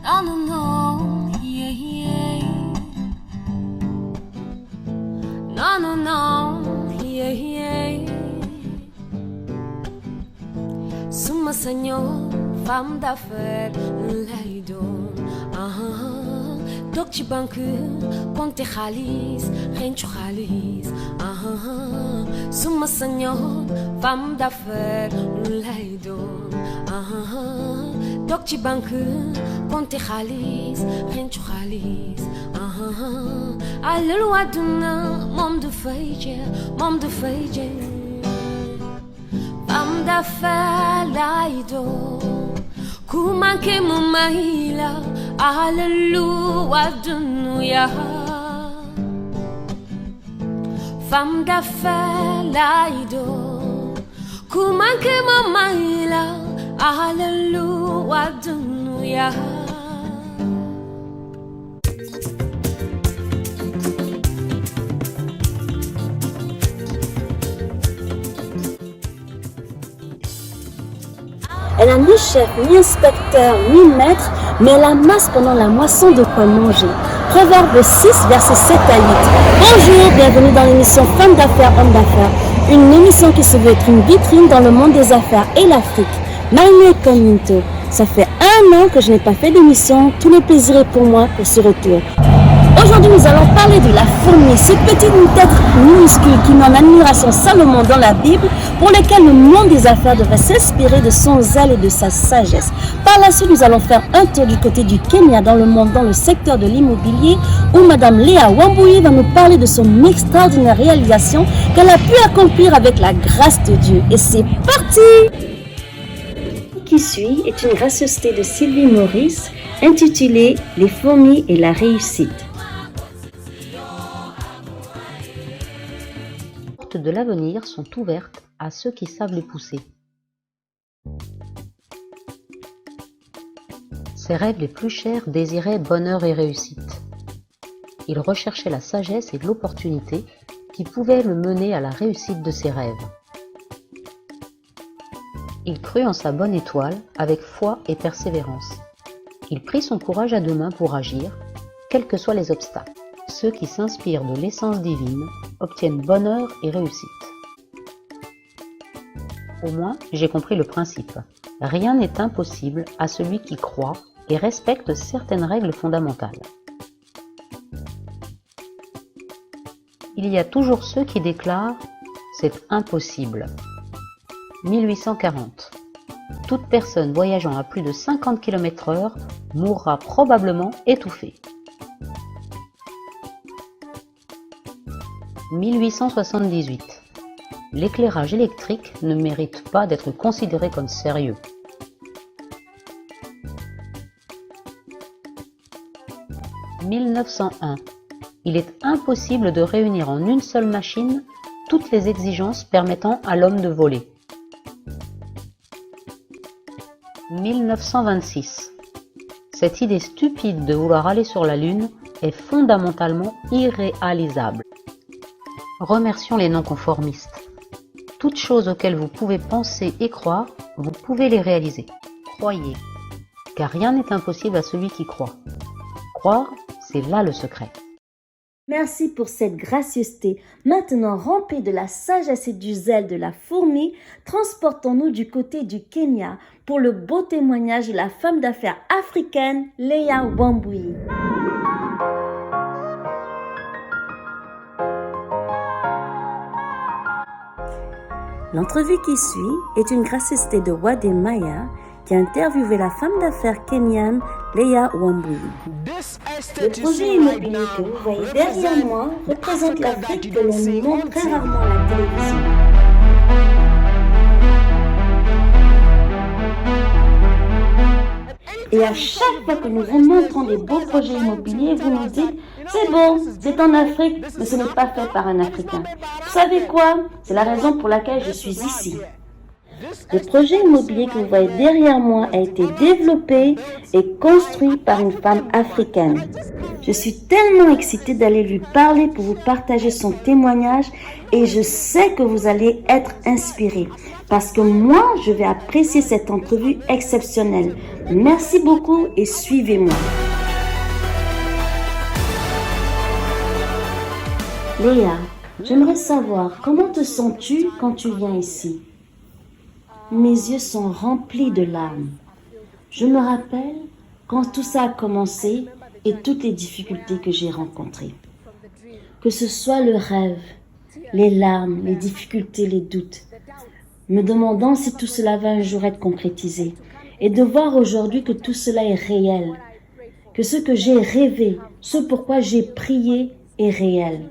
No, no, no, yeah, yeah. No, no, no, yeah, yeah. Suma senhor, femme d'affaires, lay doon. Toog ci banque, compte xaalis, xencu xaalis. Suma senhor, femme d'affaires, lay doon. Toog ci banque, compte xaalis, xencu xaalis. Alalu àdduna moom du fay jeex, moom du fay jeex. Femme d'affaires lay doon. Ku manqué mu may la, alalu àdduna ya. Femme d'affaires lay doon. Ku manqué mu may la, alalu àdduna ya. Elle n'a ni chef, ni inspecteur, ni maître, mais elle amasse pendant la moisson de quoi manger. Proverbe 6, versets 7 à 8. Bonjour, bienvenue dans l'émission Femmes d'affaires, Hommes d'affaires. Une émission qui se veut être une vitrine dans le monde des affaires et l'Afrique. My name is Cominto. Ça fait 1 an que je n'ai pas fait d'émission. Tout le plaisir est pour moi pour ce retour. Aujourd'hui, nous allons parler de la fourmi, ce petit être minuscule qui met en admiration Salomon dans la Bible, pour lequel le monde des affaires devrait s'inspirer de son zèle et de sa sagesse. Par la suite, nous allons faire un tour du côté du Kenya dans le monde, dans le secteur de l'immobilier, où Madame Léa Wambui va nous parler de son extraordinaire réalisation qu'elle a pu accomplir avec la grâce de Dieu. Et c'est parti! Qui suit est une gracieuseté de Sylvie Maurice, intitulée Les fourmis et la réussite. Les portes de l'avenir sont ouvertes à ceux qui savent les pousser. Ses rêves les plus chers désiraient bonheur et réussite. Il recherchait la sagesse et l'opportunité qui pouvaient le mener à la réussite de ses rêves. Il crut en sa bonne étoile avec foi et persévérance. Il prit son courage à 2 mains pour agir, quels que soient les obstacles. Ceux qui s'inspirent de l'essence divine obtiennent bonheur et réussite. Au moins, j'ai compris le principe. Rien n'est impossible à celui qui croit et respecte certaines règles fondamentales. Il y a toujours ceux qui déclarent « c'est impossible ». 1840. Toute personne voyageant à plus de 50 km/h mourra probablement étouffée. 1878. L'éclairage électrique ne mérite pas d'être considéré comme sérieux. 1901. Il est impossible de réunir en une seule machine toutes les exigences permettant à l'homme de voler. 1926. Cette idée stupide de vouloir aller sur la Lune est fondamentalement irréalisable. Remercions les non-conformistes. Toutes choses auxquelles vous pouvez penser et croire, vous pouvez les réaliser. Croyez, car rien n'est impossible à celui qui croit. Croire, c'est là le secret. Merci pour cette gracieuseté. Maintenant, remplis de la sagesse et du zèle de la fourmi, transportons-nous du côté du Kenya pour le beau témoignage de la femme d'affaires africaine Léa Wambui. L'entrevue qui suit est une gracieuseté de Wade Maya qui a interviewé la femme d'affaires kenyane Léa Wambui. Le projet immobilier que vous voyez derrière moi représente l'Afrique que l'on nous montre très rarement à la télévision. Et à chaque fois que nous vous montrons des beaux projets immobiliers, vous nous dites « c'est beau, c'est en Afrique, mais ce n'est pas fait par un Africain ». Vous savez quoi? C'est la raison pour laquelle je suis ici. Le projet immobilier que vous voyez derrière moi a été développé et construit par une femme africaine. Je suis tellement excitée d'aller lui parler pour vous partager son témoignage et je sais que vous allez être inspirés parce que moi, je vais apprécier cette entrevue exceptionnelle. Merci beaucoup et suivez-moi. Léa, j'aimerais savoir comment te sens-tu quand tu viens ici? Mes yeux sont remplis de larmes. Je me rappelle quand tout ça a commencé et toutes les difficultés que j'ai rencontrées. Que ce soit le rêve, les larmes, les difficultés, les doutes, me demandant si tout cela va un jour être concrétisé et de voir aujourd'hui que tout cela est réel, que ce que j'ai rêvé, ce pourquoi j'ai prié est réel.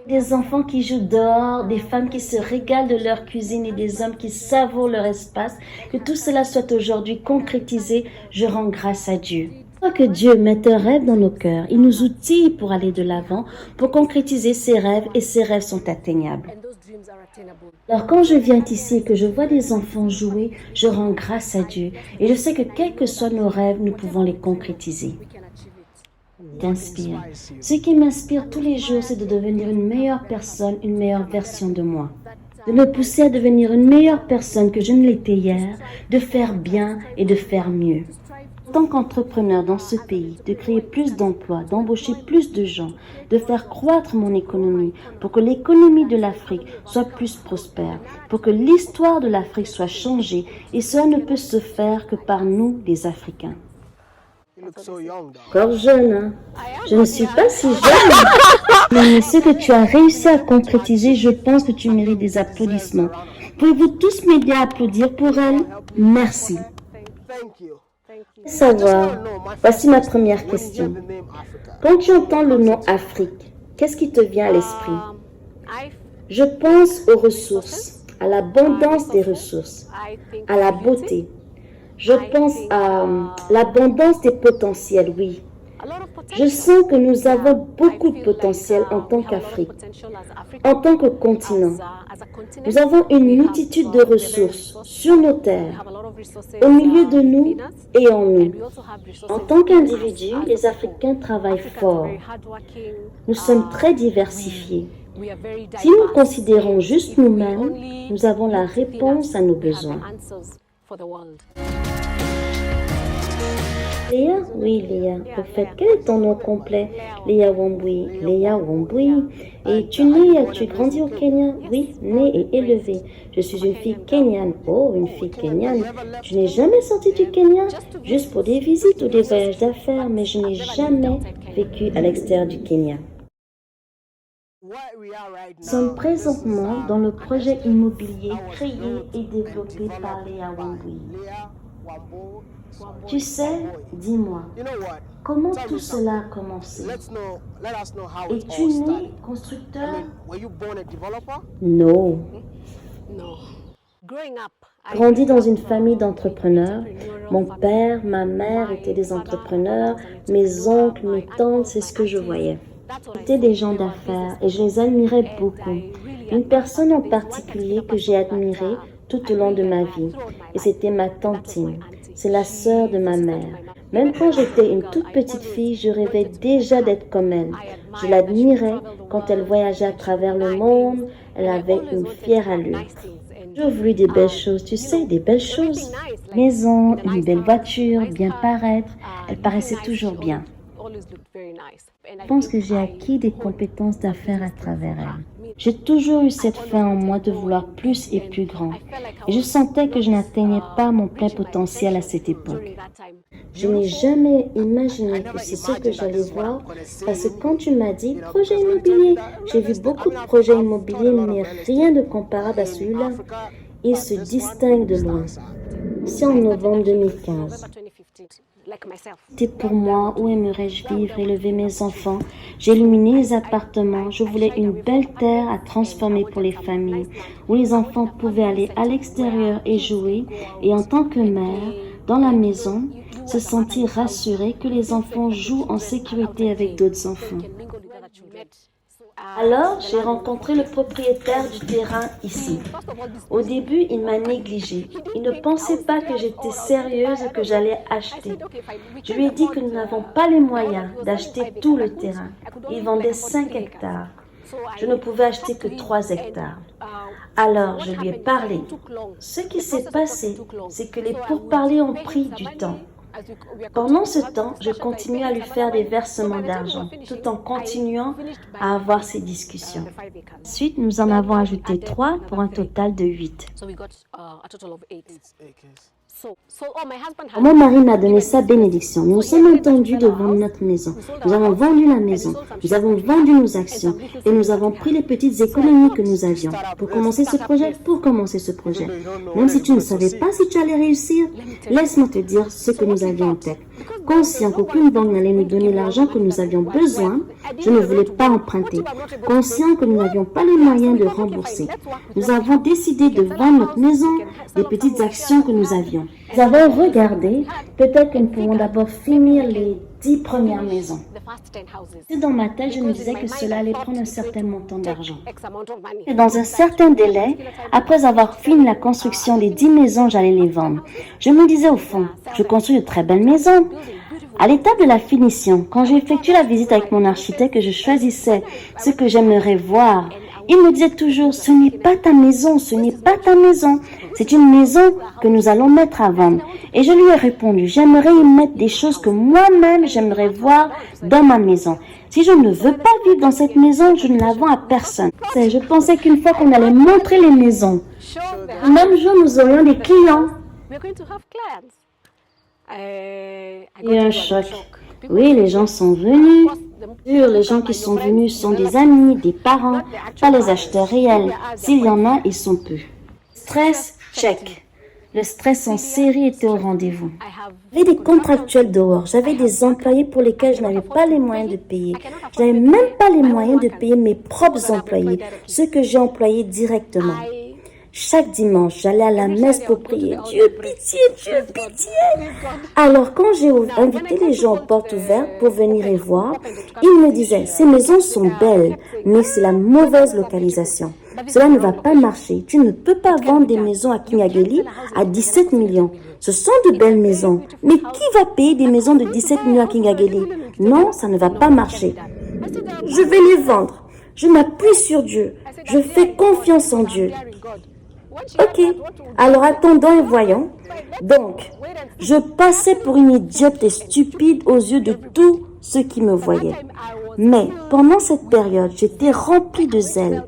Des enfants qui jouent dehors, des femmes qui se régalent de leur cuisine et des hommes qui savourent leur espace, que tout cela soit aujourd'hui concrétisé, je rends grâce à Dieu. Que Dieu mette un rêve dans nos cœurs, il nous outille pour aller de l'avant, pour concrétiser ses rêves et ses rêves sont atteignables. Alors quand je viens ici et que je vois des enfants jouer, je rends grâce à Dieu et je sais que quels que soient nos rêves, nous pouvons les concrétiser. T'inspire. Ce qui m'inspire tous les jours, c'est de devenir une meilleure personne, une meilleure version de moi. De me pousser à devenir une meilleure personne que je ne l'étais hier, de faire bien et de faire mieux. En tant qu'entrepreneur dans ce pays, de créer plus d'emplois, d'embaucher plus de gens, de faire croître mon économie pour que l'économie de l'Afrique soit plus prospère, pour que l'histoire de l'Afrique soit changée et cela ne peut se faire que par nous, les Africains. Encore jeune, hein? Je ne suis pas si jeune. Mais ce que tu as réussi à concrétiser, je pense que tu mérites des applaudissements. Pouvez-vous tous m'aider à applaudir pour elle? Merci. Savoir, voici ma première question. Quand tu entends le nom Afrique, qu'est-ce qui te vient à l'esprit? Je pense aux ressources, à l'abondance des ressources, à la beauté. Je pense à l'abondance des potentiels, oui. Je sens que nous avons beaucoup de potentiel en tant qu'Afrique, en tant que continent. Nous avons une multitude de ressources sur nos terres, au milieu de nous et en nous. En tant qu'individus, les Africains travaillent fort. Nous sommes très diversifiés. Si nous considérons juste nous-mêmes, nous avons la réponse à nos besoins. Léa? Oui, Léa. Au fait, quel est ton nom complet? Léa Wambui. Léa Wambui. Et tu es grandi au Kenya? Oui, née et élevée. Je suis une fille kenyane. Oh, une fille kenyane. Je n'ai jamais sorti du Kenya, juste pour des visites ou des voyages d'affaires, mais je n'ai jamais vécu à l'extérieur du Kenya. Nous sommes présentement dans le projet immobilier créé et développé par Léa Wambui. Tu sais, dis-moi, comment tout cela a commencé? Es-tu né constructeur? Non. Grandi dans une famille d'entrepreneurs. Mon père, ma mère étaient des entrepreneurs, mes oncles, mes tantes, c'est ce que je voyais. C'était des gens d'affaires et je les admirais beaucoup. Une personne en particulier que j'ai admirée tout au long de ma vie, et c'était ma tantine. C'est la sœur de ma mère. Même quand j'étais une toute petite fille, je rêvais déjà d'être comme elle. Je l'admirais quand elle voyageait à travers le monde. Elle avait une fière allure. J'ai voulu des belles choses, tu sais, des belles choses. Maison, une belle voiture, bien paraître. Elle paraissait toujours bien. Je pense que j'ai acquis des compétences d'affaires à travers elle. J'ai toujours eu cette faim en moi de vouloir plus et plus grand. Et je sentais que je n'atteignais pas mon plein potentiel à cette époque. Je n'ai jamais imaginé que c'est ce que j'allais voir parce que quand tu m'as dit projet immobilier, j'ai vu beaucoup de projets immobiliers mais rien de comparable à celui-là. Il se distingue de loin. C'est en novembre 2015. C'était pour moi, où aimerais-je vivre, élever mes enfants. J'ai illuminé les appartements. Je voulais une belle terre à transformer pour les familles, où les enfants pouvaient aller à l'extérieur et jouer. Et en tant que mère, dans la maison, se sentir rassurée que les enfants jouent en sécurité avec d'autres enfants. Alors, j'ai rencontré le propriétaire du terrain ici. Au début, il m'a négligée. Il ne pensait pas que j'étais sérieuse et que j'allais acheter. Je lui ai dit que nous n'avons pas les moyens d'acheter tout le terrain. Il vendait 5 hectares. Je ne pouvais acheter que 3 hectares. Alors, je lui ai parlé. Ce qui s'est passé, c'est que les pourparlers ont pris du temps. Pendant ce temps, je continuais à lui faire des versements d'argent, tout en continuant à avoir ces discussions. Ensuite, nous en avons ajouté 3 pour un total de 8. Mon mari m'a donné sa bénédiction. Nous nous sommes entendus de vendre notre maison. Nous avons vendu la maison. Nous avons vendu nos actions. Et nous avons pris les petites économies que nous avions. Pour commencer ce projet. Même si tu ne savais pas si tu allais réussir, laisse-moi te dire ce que nous avions en tête. Conscient qu'aucune banque n'allait nous donner l'argent que nous avions besoin, je ne voulais pas emprunter. Conscient que nous n'avions pas les moyens de rembourser. Nous avons décidé de vendre notre maison, des petites actions que nous avions. Nous avons regardé, peut-être que nous pouvons d'abord finir les 10 premières maisons. Et dans ma tête, je me disais que cela allait prendre un certain montant d'argent. Et dans un certain délai, après avoir fini la construction des 10 maisons, j'allais les vendre. Je me disais au fond, je construis de très belles maisons. À l'étape de la finition, quand j'ai effectué la visite avec mon architecte, je choisissais ce que j'aimerais voir. Il me disait toujours, ce n'est pas ta maison, c'est une maison que nous allons mettre à vendre. Et je lui ai répondu, j'aimerais y mettre des choses que moi-même j'aimerais voir dans ma maison. Si je ne veux pas vivre dans cette maison, je ne la vends à personne. Je pensais qu'une fois qu'on allait montrer les maisons, le même jour nous aurions des clients. Il y a un choc. Oui, les gens sont venus. Les gens qui sont venus sont des amis, des parents, pas les acheteurs réels. S'il y en a, ils sont peu. Stress, check. Le stress en série était au rendez-vous. J'avais des contractuels dehors, j'avais des employés pour lesquels je n'avais pas les moyens de payer. Je n'avais même pas les moyens de payer mes propres employés, ceux que j'ai employés directement. Chaque dimanche, j'allais à la messe pour prier. Dieu, pitié, Dieu, pitié. Alors, quand j'ai invité les gens aux portes ouvertes pour venir et voir, ils me disaient, ces maisons sont belles, mais c'est la mauvaise localisation. Cela ne va pas marcher. Tu ne peux pas vendre des maisons à Kinageli à 17 millions. Ce sont de belles maisons. Mais qui va payer des maisons de 17 millions à Kinageli? Non, ça ne va pas marcher. Je vais les vendre. Je m'appuie sur Dieu. Je fais confiance en Dieu. Ok, alors attendons et voyons. Donc, je passais pour une idiote et stupide aux yeux de tous ceux qui me voyaient. Mais pendant cette période, j'étais remplie de zèle.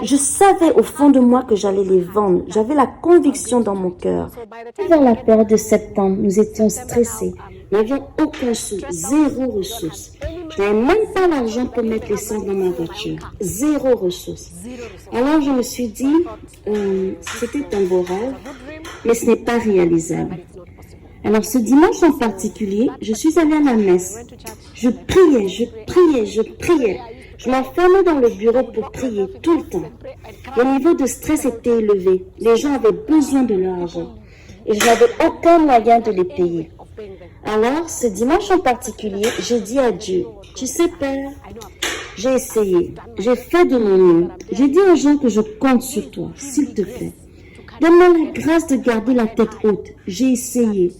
Je savais au fond de moi que j'allais les vendre. J'avais la conviction dans mon cœur. Vers la période de septembre, nous étions stressés. Nous n'avions aucun sou, 0 ressources. Je n'avais même pas l'argent pour mettre l'essence dans ma voiture. 0 ressources. Alors je me suis dit, c'était un beau rêve, mais ce n'est pas réalisable. Alors ce dimanche en particulier, je suis allée à la messe. Je priais. Je m'enfermais dans le bureau pour prier tout le temps. Le niveau de stress était élevé. Les gens avaient besoin de leur argent. Et je n'avais aucun moyen de les payer. Alors, ce dimanche en particulier, j'ai dit à Dieu, tu sais Père, j'ai essayé, j'ai fait de mon mieux. J'ai dit aux gens que je compte sur toi, s'il te plaît. Donne-moi la grâce de garder la tête haute. J'ai essayé.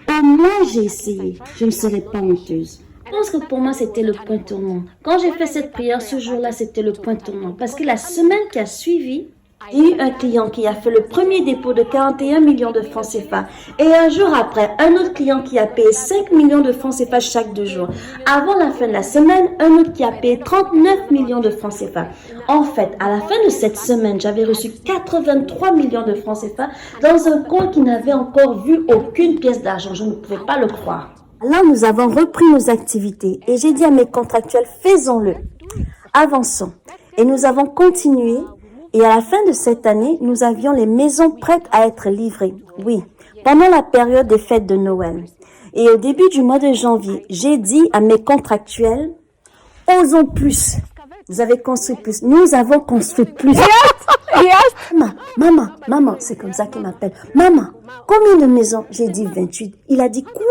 Au moins j'ai essayé. Je ne serai pas honteuse. Je pense que pour moi, c'était le point tournant. Quand j'ai fait cette prière, ce jour-là, c'était le point tournant. Parce que la semaine qui a suivi, j'ai eu un client qui a fait le premier dépôt de 41 millions de francs CFA. Et un jour après, un autre client qui a payé 5 millions de francs CFA chaque 2 jours. Avant la fin de la semaine, un autre qui a payé 39 millions de francs CFA. En fait, à la fin de cette semaine, j'avais reçu 83 millions de francs CFA dans un compte qui n'avait encore vu aucune pièce d'argent. Je ne pouvais pas le croire. Là, nous avons repris nos activités et j'ai dit à mes contractuels, faisons-le, avançons. Et nous avons continué et à la fin de cette année, nous avions les maisons prêtes à être livrées. Oui, pendant la période des fêtes de Noël. Et au début du mois de janvier, j'ai dit à mes contractuels, osons plus. Vous avez construit plus. Nous avons construit plus. Maman, c'est comme ça qu'il m'appelle. Maman, combien de maisons? J'ai dit 28. Il a dit quoi?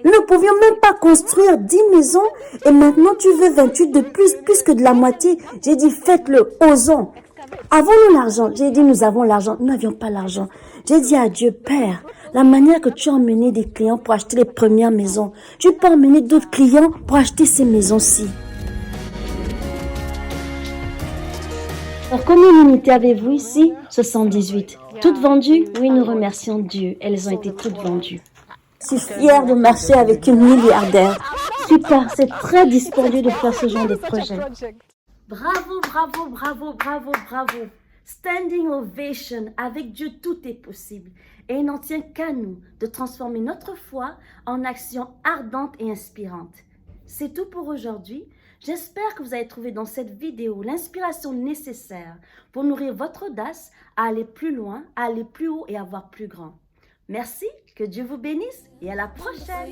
Nous ne pouvions même pas construire 10 maisons et maintenant tu veux 28 de plus que de la moitié. J'ai dit faites-le, osons. Avons-nous l'argent? J'ai dit nous avons l'argent. Nous n'avions pas l'argent. J'ai dit à Dieu, Père, la manière que tu as emmené des clients pour acheter les premières maisons, tu peux emmener d'autres clients pour acheter ces maisons-ci. Alors, combien d'unités avez-vous ici? 78. Toutes vendues? Oui, nous remercions Dieu. Elles ont été toutes vendues. Je suis fière de marcher avec une milliardaire. Super, c'est très dispendieux de faire ce genre de projet. Bravo, bravo, bravo, bravo, bravo. Standing ovation, avec Dieu tout est possible. Et il n'en tient qu'à nous de transformer notre foi en action ardente et inspirante. C'est tout pour aujourd'hui. J'espère que vous avez trouvé dans cette vidéo l'inspiration nécessaire pour nourrir votre audace à aller plus loin, à aller plus haut et à voir plus grand. Merci, que Dieu vous bénisse et à la prochaine.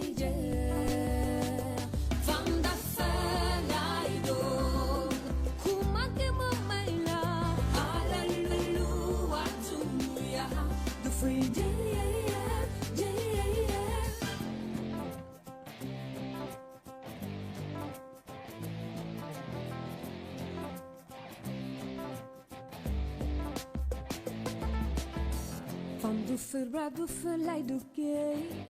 Van du för bra, du för lej, du gay.